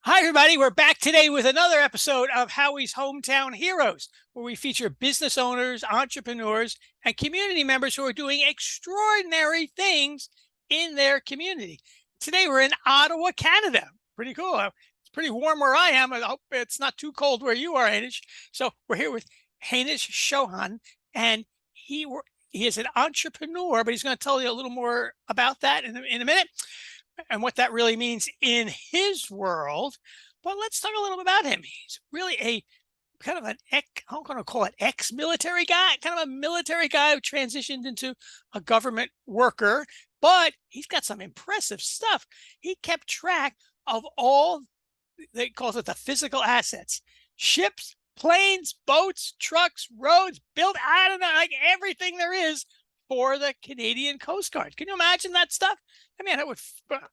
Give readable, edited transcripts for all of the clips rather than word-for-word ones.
Hi, everybody. We're back today with another episode of Howie's Hometown Heroes, where we feature business owners, entrepreneurs, and community members who are doing extraordinary things in their community. Today, we're in Ottawa, Canada. Pretty cool. It's pretty warm where I am. I hope it's not too cold where you are, Hanish. So we're here with Hinesh Chauhan, and he is an entrepreneur, but he's going to tell you a little more about that in a minute and what that really means in his world. But let's talk a little bit about him. He's really a kind of I'm going to call it ex-military guy, kind of a military guy who transitioned into a government worker, but he's got some impressive stuff. He kept track of all, they calls it the physical assets, ships, planes, boats, trucks, roads, built, I don't know, like everything there is for the Canadian Coast Guard. Can you imagine that stuff? I mean,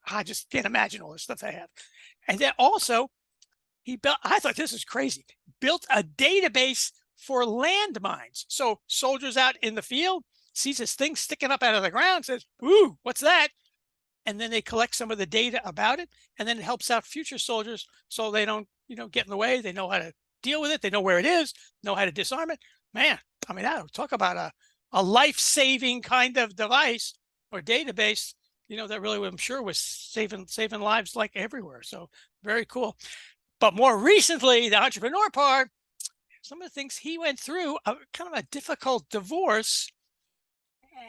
I just can't imagine all the stuff they have. And then also, I thought this was crazy, built a database for landmines. So soldiers out in the field sees this thing sticking up out of the ground, says, ooh, what's that? And then they collect some of the data about it, and then it helps out future soldiers so they don't, get in the way. They know how to deal with it. They know where it is, know how to disarm it. Man, I mean, talk about a life-saving kind of device or database, that really, I'm sure, was saving lives like everywhere. So very cool. But more recently, the entrepreneur part, some of the things he went through, kind of a difficult divorce,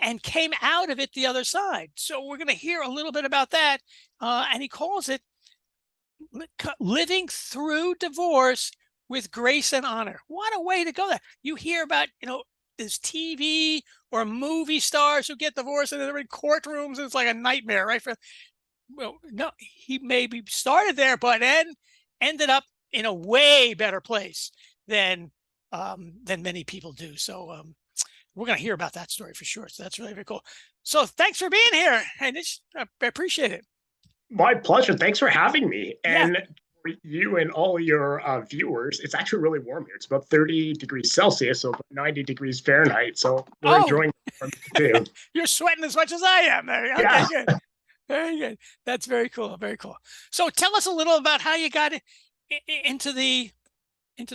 and came out of it the other side. So we're going to hear a little bit about that. And he calls it living through divorce with grace and honor. What a way to go there. You hear about, this TV or movie stars who get divorced and they're in courtrooms. And it's like a nightmare, right? Well, no, he maybe started there, but then ended up in a way better place than many people do. So we're going to hear about that story for sure. So that's really very cool. So thanks for being here, and I appreciate it. My pleasure. Thanks for having me. Yeah. And for you and all your viewers, it's actually really warm here. It's about 30 degrees Celsius, so about 90 degrees Fahrenheit. So we're Oh, enjoying it too. you're sweating as much as I am. There. Okay, Yeah. good. Very good. That's very cool. Very cool. So tell us a little about how you got into the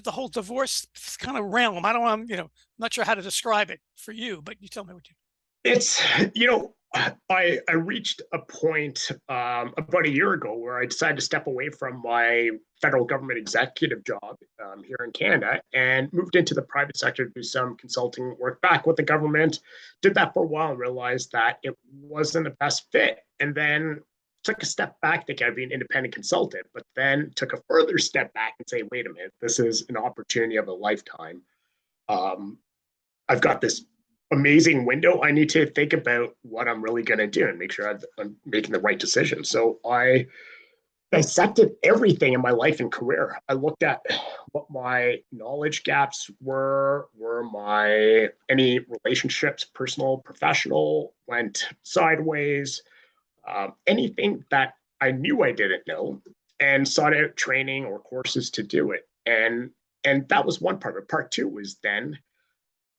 whole divorce kind of realm. I don't want, I'm not sure how to describe it for you, but you tell me what you. It's, you know, I reached a point about a year ago where I decided to step away from my federal government executive job here in Canada and moved into the private sector to do some consulting work back with the government. Did that for a while and realized that it wasn't the best fit. And then took a step back thinking I'd be an independent consultant, but then took a further step back and say, wait a minute, this is an opportunity of a lifetime. Um, I've got this amazing window. I need to think about what I'm really going to do and make sure I'm making the right decision. So I dissected everything in my life and career. I looked at what my knowledge gaps were my any relationships, personal, professional, went sideways, anything that I knew I didn't know, and sought out training or courses to do it. And that was one part of it. Part two was then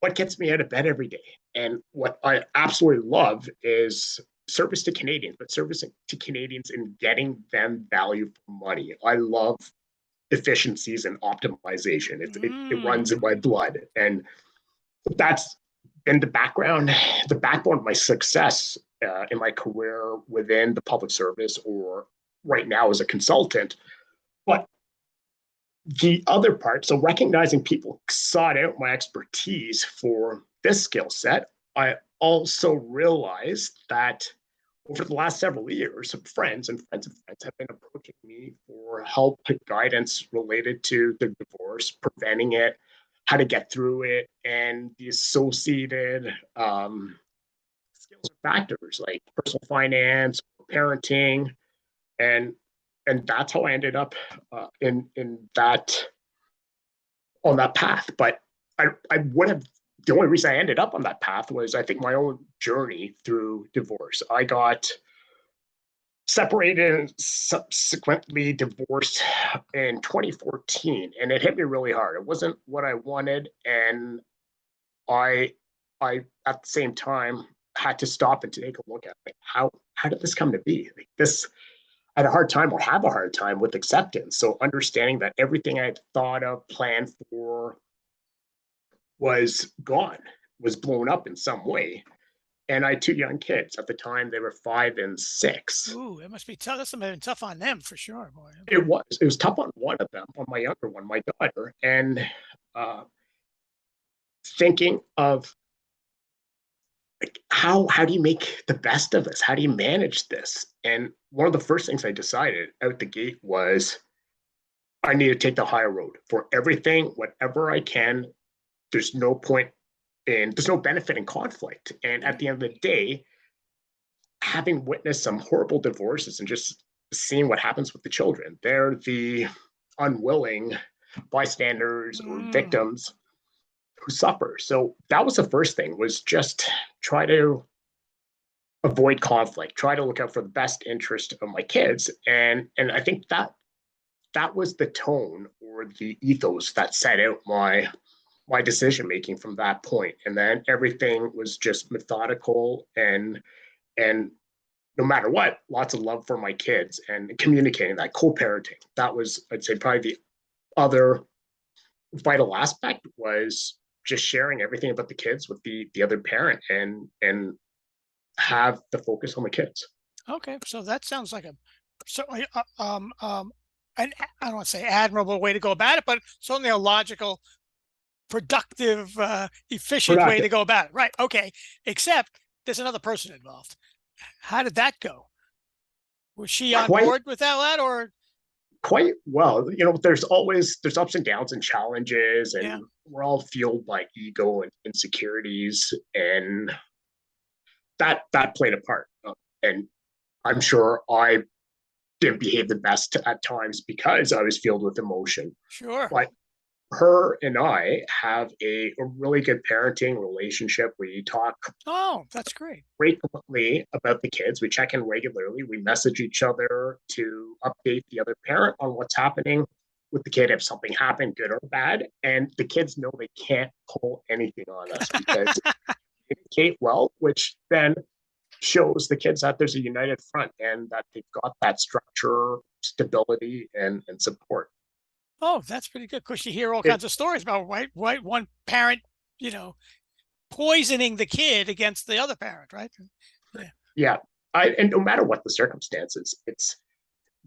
what gets me out of bed every day. And what I absolutely love is service to Canadians, but servicing to Canadians and getting them value for money. I love efficiencies and optimization. It runs in my blood. And that's been the backbone of my success in my career within the public service or right now as a consultant. But the other part, so recognizing people sought out my expertise for this skill set, I also realized that over the last several years, some friends and friends of friends have been approaching me for help and guidance related to the divorce, preventing it, how to get through it, and the associated skills and factors like personal finance, parenting, and that's how I ended up in that on that path. But I would have the only reason I ended up on that path was I think my own journey through divorce. I got separated and subsequently divorced in 2014, and it hit me really hard. It wasn't what I wanted, and I at the same time had to stop and take a look at like how did this come to be? Like this I had a hard time or have a hard time with acceptance. So understanding that everything I had thought of, planned for, was gone, was blown up in some way. And I had two young kids at the time; they were 5 and 6. Ooh, it must be tough. That's been tough on them for sure, boy. It was tough on one of them, on my younger one, my daughter, and uh, thinking of like how do you make the best of this? How do you manage this? And one of the first things I decided out the gate was I need to take the higher road for everything, whatever I can. There's no point in there's no benefit in conflict. And at the end of the day, having witnessed some horrible divorces and just seeing what happens with the children, they're the unwilling bystanders or victims who suffer. So that was the first thing, was just try to avoid conflict, try to look out for the best interest of my kids. And I think that was the tone or the ethos that set out my decision making from that point. And then everything was just methodical and no matter what, lots of love for my kids and communicating that, co-parenting. That was, I'd say, probably the other vital aspect, was just sharing everything about the kids with the other parent and have the focus on the kids. Okay, so that sounds like a certainly an I don't want to say admirable way to go about it, but certainly a logical, productive, efficient way to Productive. go about it. Right. Okay. Except there's another person involved. How did that go? Was she on Quite board with all that, or quite well. There's ups and downs and challenges, yeah? and we're all fueled by ego and insecurities, and that played a part. And I'm sure I didn't behave the best at times because I was filled with emotion. Sure. But her and I have a really good parenting relationship. We talk Oh, that's great. frequently about the kids. We check in regularly. We message each other to update the other parent on what's happening with the kid if something happened, good or bad. And the kids know they can't pull anything on us because we communicate well, which then shows the kids that there's a united front and that they've got that structure, stability, and support. Oh, that's pretty good, because you hear all It, kinds of stories about one parent, you know, poisoning the kid against the other parent, right? Yeah. yeah, and no matter what the circumstances, it's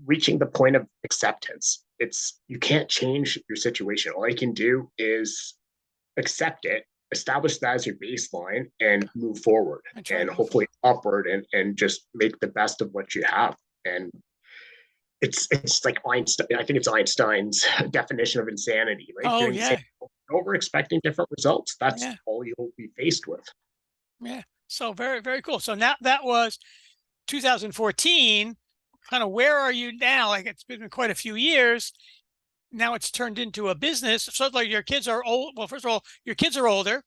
reaching the point of acceptance. It's you can't change your situation. All you can do is accept it, establish that as your baseline, and move forward, And try and to move hopefully forward. upward, and just make the best of what you have. And it's like Einstein. I think it's Einstein's definition of insanity, right? Oh Doing the same yeah, over, expecting different results. That's yeah, all you'll be faced with. yeah. So very, very cool. So now that was 2014. Kind of where are you now? Like, it's been quite a few years. Now it's turned into a business. So like your kids are old. Well, first of all, your kids are older,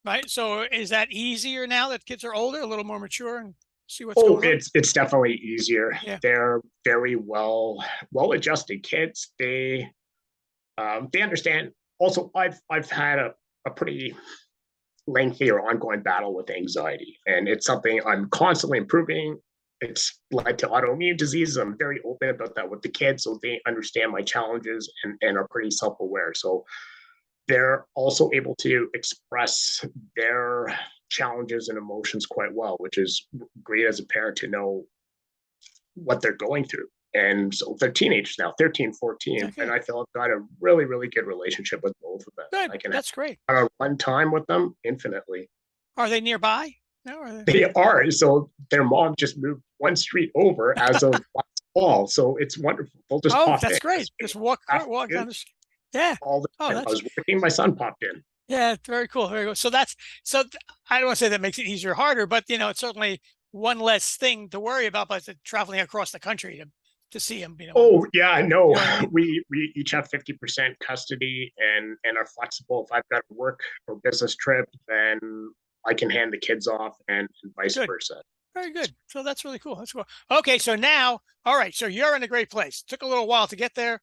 right? So is that easier now that kids are older, a little more mature, and see what's Oh, going on? it's definitely easier. Yeah. They're very well adjusted kids. They understand. Also, I've had a pretty lengthy or ongoing battle with anxiety, and it's something I'm constantly improving. It's led to autoimmune diseases. I'm very open about that with the kids, so they understand my challenges and are pretty self-aware. So they're also able to express their challenges and emotions quite well, which is great as a parent to know what they're going through. And so they're teenagers now, 13, 14. And Okay. I feel I've got a really, really good relationship with both of them. Good. I can That's great. have one time with them infinitely. Are they nearby? No. Are they... They are. So their mom just moved one street over as of last fall. So it's wonderful. They'll just Oh, pop in. that's great. Just walk down the street. Yeah. All the Oh, time. I that's was working, my son popped in. yeah, it's very cool. Very cool. So I don't want to say that makes it easier or harder, but it's certainly one less thing to worry about, but traveling across the country to see him, Oh yeah, no. you know what I mean? We each have 50% custody and are flexible. If I've got a work or business trip, then I can hand the kids off and vice Good. versa. Very good. So that's really cool. That's cool. Okay, so now, all right, so you're in a great place. Took a little while to get there.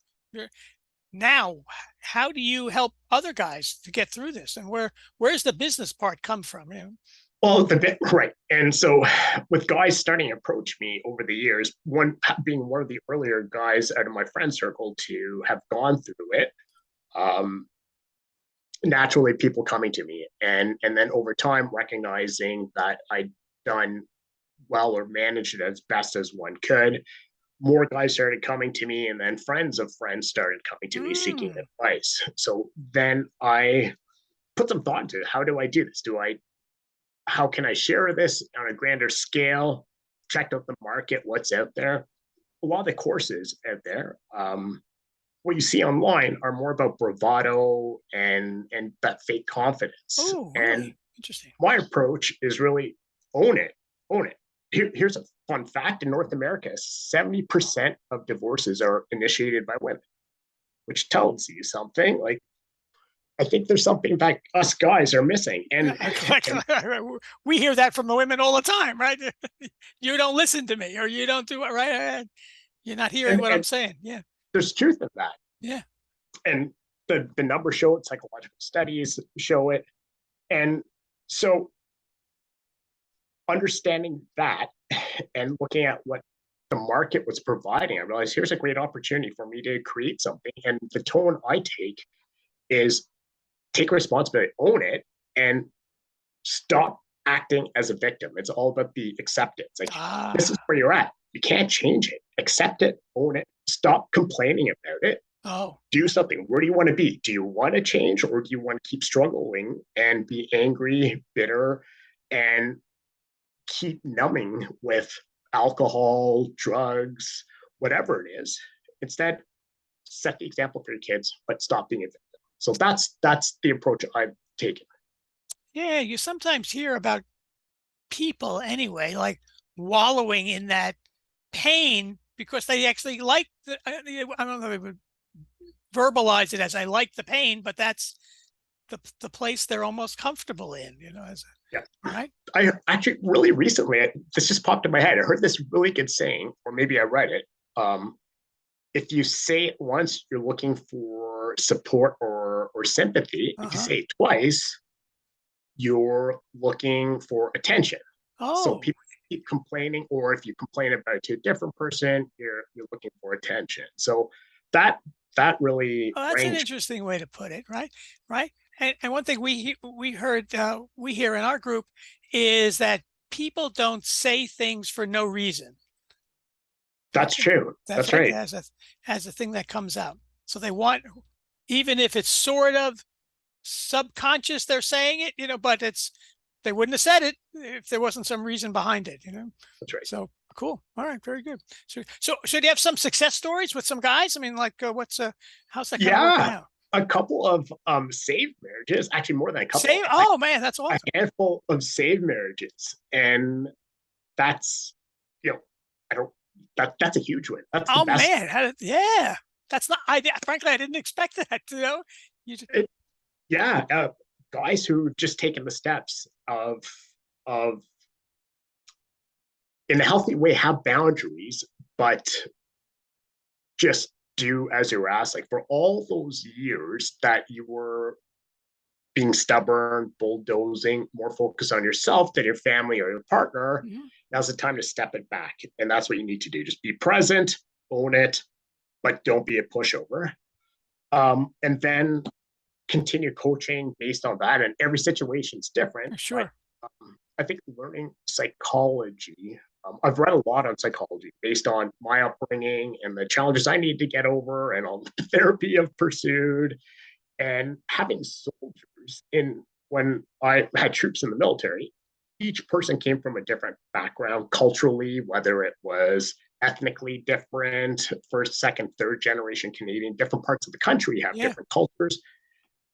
Now, how do you help other guys to get through this? And where's the business part come from? Well, the bit right. And so with guys starting to approach me over the years, one being one of the earlier guys out of my friend circle to have gone through it, um, naturally people coming to me and then over time recognizing that I'd done well or managed it as best as one could. More guys started coming to me, and then friends of friends started coming to me seeking Mm. advice. So then I put some thought into how do I do this? How can I share this on a grander scale? Check out the market, what's out there. A lot of the courses out there, what you see online are more about bravado and that fake confidence. Oh, And really? Interesting. my approach is really own it, own it. Here's a fun fact: in North America, 70% of divorces are initiated by women, which tells you something. Like I think there's something that us guys are missing, and We hear that from the women all the time, right? You don't listen to me, or you don't do it right. You're not hearing what I'm and saying. Yeah, there's truth in that. yeah. And the numbers show it, psychological studies show it. And so understanding that and looking at what the market was providing, I realized here's a great opportunity for me to create something. And the tone I take is take responsibility, own it, and stop acting as a victim. It's all about the acceptance. Like this is Ah, where you're at. You can't change it. Accept it, own it, stop complaining about it, oh, do something. Where do you want to be? Do you want to change or do you want to keep struggling and be angry, bitter, and keep numbing with alcohol, drugs, whatever it is? Instead, set the example for your kids, but stop being a victim. So that's the approach I've taken. yeah. You sometimes hear about people anyway, like wallowing in that pain because they actually like I don't know if they would verbalize it as I like the pain, but that's the place they're almost comfortable in, as Yeah. right. I actually really recently, this just popped in my head. I heard this really good saying, or maybe I read it. Um, if you say it once, you're looking for support or sympathy. If you Uh-huh. say it twice, you're looking for attention. So Oh, people keep complaining, or if you complain about it to a different person, you're looking for attention. So that that really well, that's an rang. interesting way to put it, right? Right. And one thing we heard we hear in our group is that people don't say things for no reason. That's true. That's That's right. right. As a thing that comes out. So they want, even if it's sort of subconscious, they're saying it, but they wouldn't have said it if there wasn't some reason behind it. That's right. So cool. All right, very good. So do you have some success stories with some guys? I mean, like, how's that kind of working Yeah, out? a couple of saved marriages, actually more than a couple, Same. Oh man, that's a awesome. handful of saved marriages, and that's you know I don't that's a huge win. That's the Oh best. man, yeah. That's not. Frankly, I didn't expect that. You just, It, yeah, guys who just taken the steps of in a healthy way have boundaries, but just do as you were asked. Like for all those years that you were being stubborn, bulldozing, more focused on yourself than your family or your partner, mhm. now's the time to step it back. And that's what you need to do. Just be present, own it, but don't be a pushover. And then continue coaching based on that. And every situation is different. But Sure. I think learning psychology, I've read a lot on psychology based on my upbringing and the challenges I need to get over and all the therapy I've pursued and having soldiers in when I had troops in the military, each person came from a different background culturally, whether it was ethnically different, first, second, third generation Canadian, different parts of the country have Yeah. different cultures,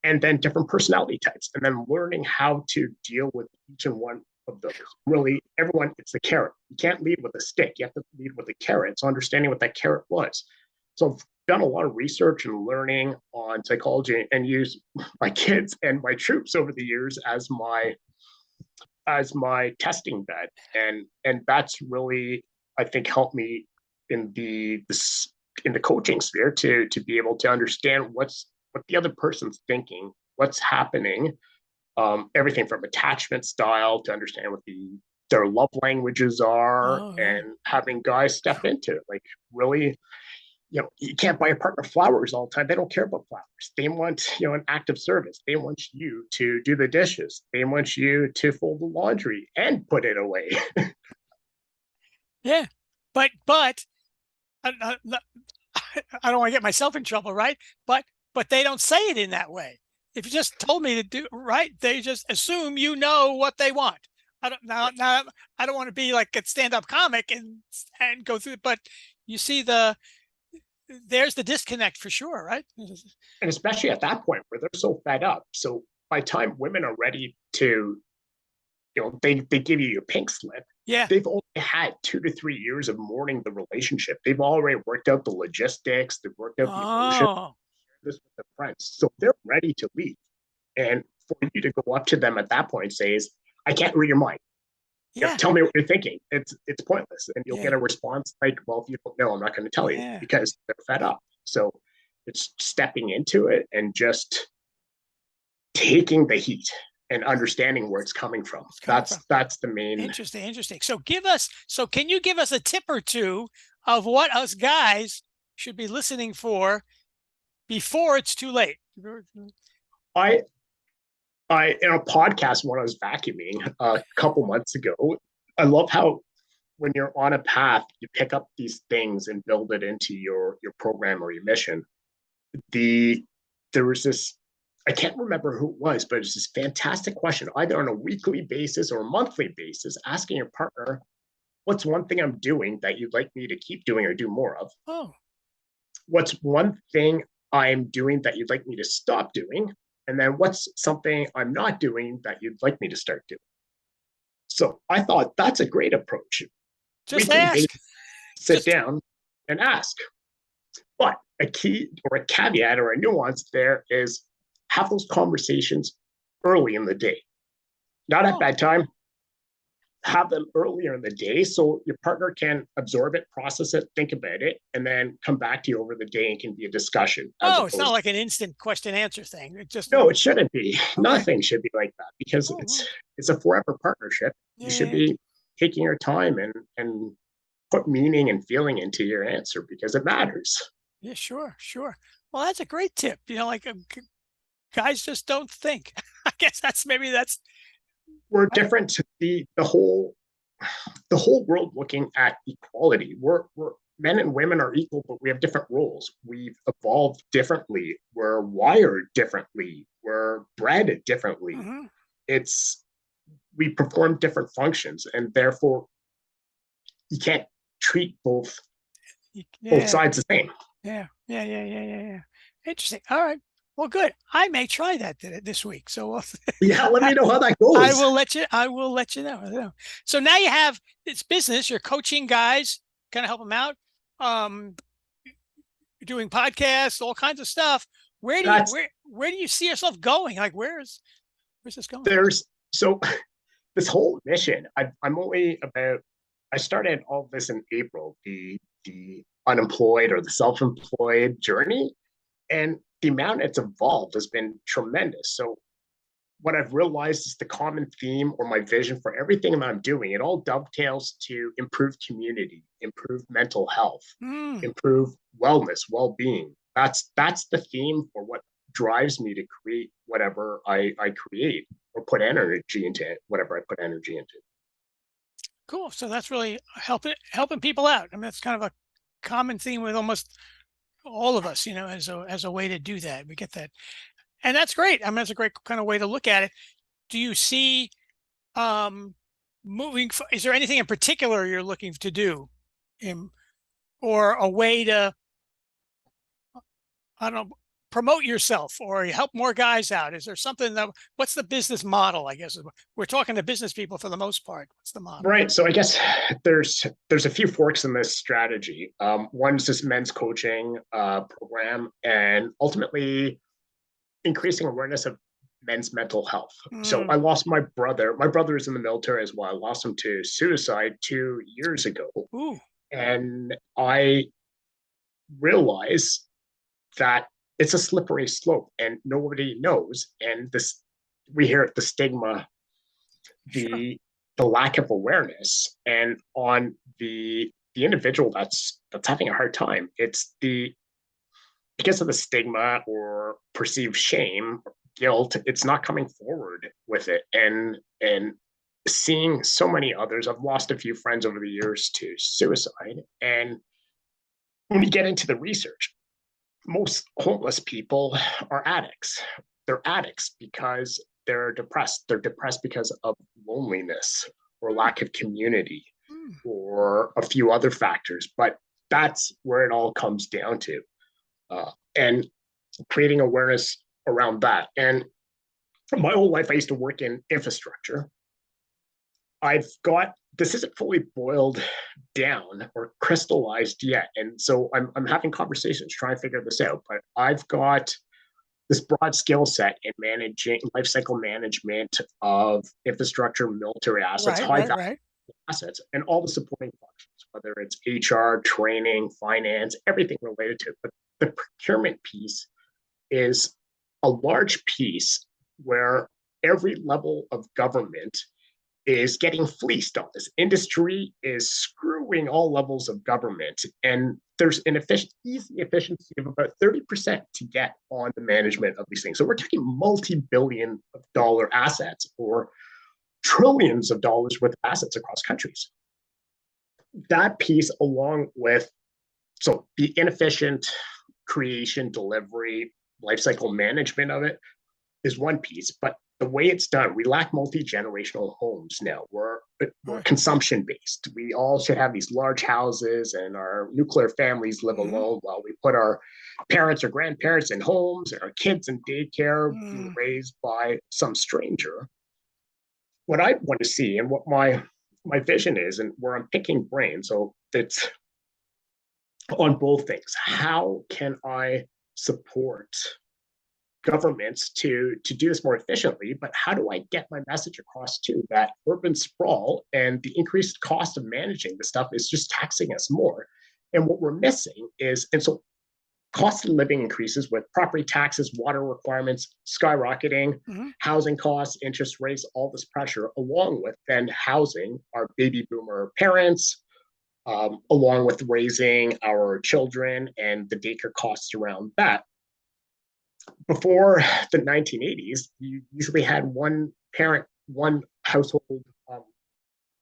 and then different personality types. And then learning how to deal with each and one of those. Really, everyone, it's the carrot. You can't lead with a stick. You have to lead with a carrot. So understanding what that carrot was. So I've done a lot of research and learning on psychology and use my kids and my troops over the years as my testing bed. And that's really, I think, helped me in the coaching sphere to be able to understand what the other person's thinking, what's happening, everything from attachment style to understand what their love languages are, Oh, yeah. and having guys step into it. Like, really, you can't buy a partner flowers all the time. They don't care about flowers. They want, an act of service. They want you to do the dishes. They want you to fold the laundry and put it away. Yeah. But I don't want to get myself in trouble, right? But they don't say it in that way. If you just told me to do right, they just assume you know what they want. I don't now I don't want to be like a stand-up comic and go through, but you see there's the disconnect for sure, right? And especially at that point where they're so fed up. So by the time women are ready to, they give you your pink slip, Yeah. they've only had 2 to 3 years of mourning the relationship. They've already worked out the logistics, they've worked out the emotion, Oh, this with their friends. So they're ready to leave. And for you to go up to them at that point and say, I can't read your mind. yeah, Tell me what you're thinking. It's pointless. And you'll yeah, get a response like, well, if you don't know, I'm not going to tell you, yeah. because they're fed up. So it's stepping into it and just taking the heat and understanding where it's coming from. It's coming That's from. that's the main. Interesting. So can you give us a tip or two of what us guys should be listening for before it's too late? I in a podcast when I was vacuuming a couple months ago, I love how when you're on a path, you pick up these things and build it into your program or your mission. There was this, I can't remember who it was, but it's this fantastic question, either on a weekly basis or a monthly basis, asking your partner, what's one thing I'm doing that you'd like me to keep doing or do more of? Oh, What's one thing I'm doing that you'd like me to stop doing? And then what's something I'm not doing that you'd like me to start doing? So I thought that's a great approach. just Weekly basis, ask. sit Just down and ask. But a key or a caveat or a nuance there is have those conversations early in the day, not at oh, bedtime. Have them earlier in the day so your partner can absorb it, process it, think about it, and then come back to you over the day and can be a discussion as oh, it's not opposed. like an instant question answer thing. It just No, it shouldn't be. okay. Nothing should be like that because Oh, it's oh. it's a forever partnership. You should Yeah, be taking your time and put meaning and feeling into your answer because it matters. yeah, sure. Well, that's a great tip. Like guys just don't think. I guess that's We're right. different. The whole world looking at equality. We're men and women are equal, but we have different roles. We've evolved differently. We're wired differently. We're bred differently. Mm-hmm. It's we perform different functions, and therefore you can't treat both Yeah, sides the same. yeah. Interesting. All right. Well, good. I may try that this week. So Yeah, let me know how that I goes. will let you. I will let you know. So now you have this business. You're coaching guys, kind of help them out. Um, you're doing podcasts, all kinds of stuff. That's Where do you see yourself going? Like where's this going? there's so this whole mission. I'm only about. I started all this in April. The unemployed or the self-employed journey, and the amount it's evolved has been tremendous. So what I've realized is the common theme or my vision for everything that I'm doing. It all dovetails to improve community, improve mental health, Hmm. improve wellness, well-being. That's the theme for what drives me to create whatever I create or put energy into it, whatever I put energy into. Cool. So that's really helping people out. I mean, that's kind of a common theme with almost all of us, as a way to do that. We get that. And that's great. I mean, that's a great kind of way to look at it. Do you see um is there anything in particular you're looking to do in, or a way to, I don't know, promote yourself or help more guys out? Is there something what's the business model? I guess we're talking to business people for the most part. What's the model? Right. So I guess there's a few forks in this strategy. One is this men's coaching program, and ultimately increasing awareness of men's mental health. So I Mm. lost my brother. My brother is in the military as well. I lost him to suicide 2 years ago, Ooh. and I realized that it's a slippery slope, and nobody knows. And this we hear it, the stigma, Sure. the lack of awareness, and on the individual that's having a hard time. It's the because of the stigma or perceived shame or guilt, it's not coming forward with it. And seeing so many others, I've lost a few friends over the years to suicide. And when you get into the research, most homeless people are addicts. They're addicts because they're depressed. They're depressed because of loneliness or Mm, lack of community mm. or a few other factors. But that's where it all comes down to. And creating awareness around that. And my whole life, I used to work in infrastructure. I've got this isn't fully boiled down or crystallized yet. And so I'm having conversations trying to figure this out. But I've got this broad skill set in managing life cycle management of infrastructure, military assets, Right, high right, value right. assets, and all the supporting functions, whether it's HR, training, finance, everything related to it. But the procurement piece is a large piece where every level of government is getting fleeced on this. Industry is screwing all levels of government, and there's an easy efficiency of about 30% to get on the management of these things. So we're talking multi-billion dollar assets or trillions of dollars worth of assets across countries. That piece, along with the inefficient creation, delivery, lifecycle management of it, is one piece, but the way it's done, we lack multi-generational homes now. We're Right. consumption based. We all should have these large houses, and our nuclear families live Mm-hmm. alone while we put our parents or grandparents in homes and our kids in daycare being Mm. raised by some stranger. What I want to see and what my vision is, and where I'm picking brains, so it's on both things. How can I support governments to do this more efficiently, but how do I get my message across too that urban sprawl and the increased cost of managing the stuff is just taxing us more? And what we're missing is, and so cost of living increases with property taxes, water requirements skyrocketing, Mm-hmm. housing costs, interest rates, all this pressure, along with then housing our baby boomer parents, along with raising our children and the daycare costs around that. Before the 1980s, you usually had one parent, one household, um,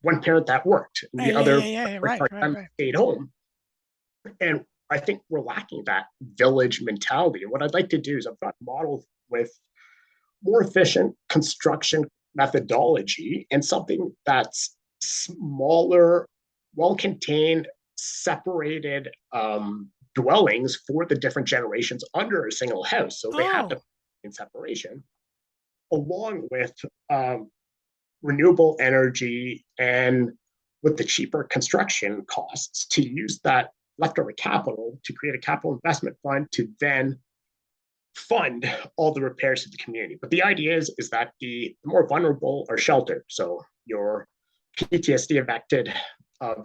one parent that worked, and Yeah, the yeah, other yeah, yeah. Right, part right, time right. stayed home. And I think we're lacking that village mentality. And what I'd like to do is I've got models with more efficient construction methodology and something that's smaller, well contained, separated dwellings for the different generations under a single house. So they have the Oh, in separation, along with renewable energy and with the cheaper construction costs to use that leftover capital to create a capital investment fund to then fund all the repairs to the community. But the idea is that the more vulnerable are sheltered. So your PTSD affected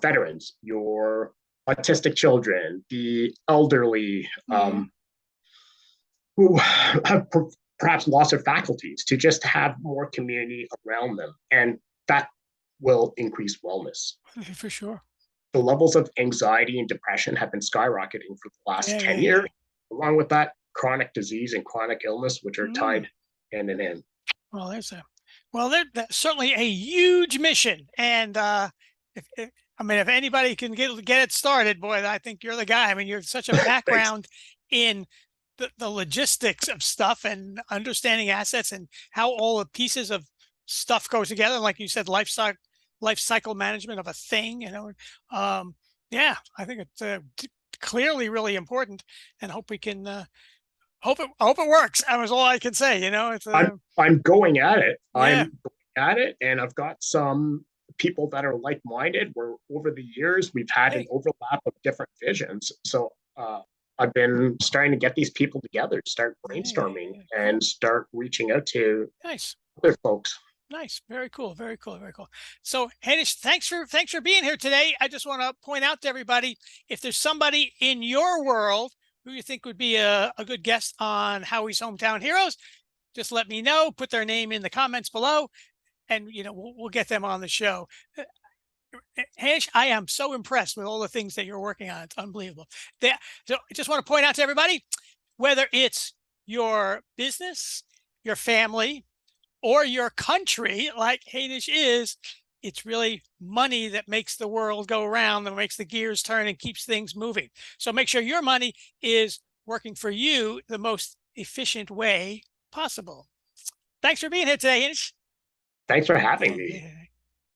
veterans, your autistic children, the elderly, mm-hmm. who have perhaps lost their faculties, to just have more community around them. And that will increase wellness. For sure. The levels of anxiety and depression have been skyrocketing for the last Yeah, 10 yeah, yeah. years, along with that, chronic disease and chronic illness, which are Mm. tied hand in hand. Well, that's certainly a huge mission. And if I mean, if anybody can get it started, boy, I think you're the guy. I mean, you're such a Thanks. background in the logistics of stuff and understanding assets and how all the pieces of stuff go together. Like you said, life cycle management of a thing, um, yeah, I think it's clearly really important, and hope we can, hope it works. That was all I can say, it's I'm going at it. yeah. I'm going at it, and I've got some people that are like-minded. Where over the years we've had an Hey, overlap of different visions. So I've been starting to get these people together, start yeah, yeah, brainstorming, yeah, and cool. start reaching out to Nice. other folks. Nice. Very cool. Very cool. Very cool. So, Hanish, thanks for being here today. I just want to point out to everybody, if there's somebody in your world who you think would be a good guest on Howie's Hometown Heroes, just let me know, put their name in the comments below, and we'll get them on the show. Hinesh, I am so impressed with all the things that you're working on. It's unbelievable. So I just want to point out to everybody, whether it's your business, your family, or your country, like Hinesh is, it's really money that makes the world go around, that makes the gears turn and keeps things moving. So make sure your money is working for you the most efficient way possible. Thanks for being here today, Hinesh. Thanks for having me.